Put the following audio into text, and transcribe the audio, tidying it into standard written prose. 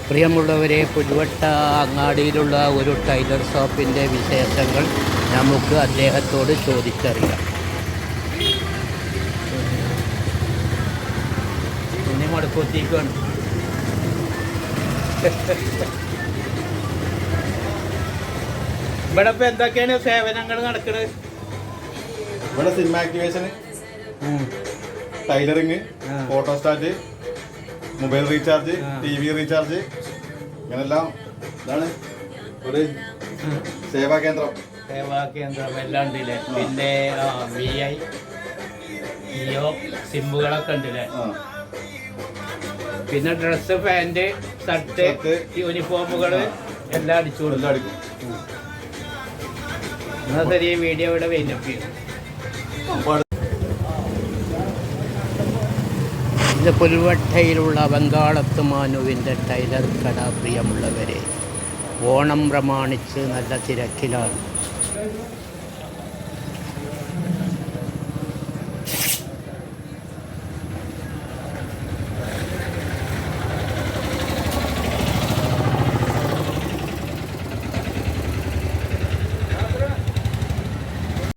പ്രിയമുള്ളവരെ, പുൽവട്ട അങ്ങാടിയിലുള്ള ഒരു ടൈലർ ഷോപ്പിൻ്റെ വിശേഷങ്ങൾ നമുക്ക് അദ്ദേഹത്തോട് ചോദിച്ചറിയാം. ഇനി മടക്കൂത്തിക്കാണ്. ഇവിടെ ഇപ്പം എന്തൊക്കെയാണ് സേവനങ്ങൾ നടക്കുന്നത്? ഇവിടെ cinema activation, tailoring, photostat, mobile recharge, TV recharge, ഇങ്ങനെല്ലാം. ഇതാണ് ഒരു സേവാ കേന്ദ്രം എല്ലാം ഉണ്ടല്ലേ. പിന്നെ VI, ജിയോ സിമ്മുകളൊക്കെ ഉണ്ടല്ലേ. പിന്നെ ഡ്രസ്സ്, പാൻറ്, ഷർട്ട്, യൂണിഫോമുകൾ എല്ലാം അടിച്ചു കൊടുക്കും. എന്നാൽ ശരി, ഈ വീഡിയോ ഇവിടെ വെയിറ്റപ്പ് ചെയ്യും. ഇത് പുൽവട്ടയിലുള്ള ബംഗാളത്ത് മാനുവിൻ്റെ ടൈലർ കട. പ്രിയമുള്ളവരെ, ഓണം പ്രമാണിച്ച് നല്ല തിരക്കിലാണ്.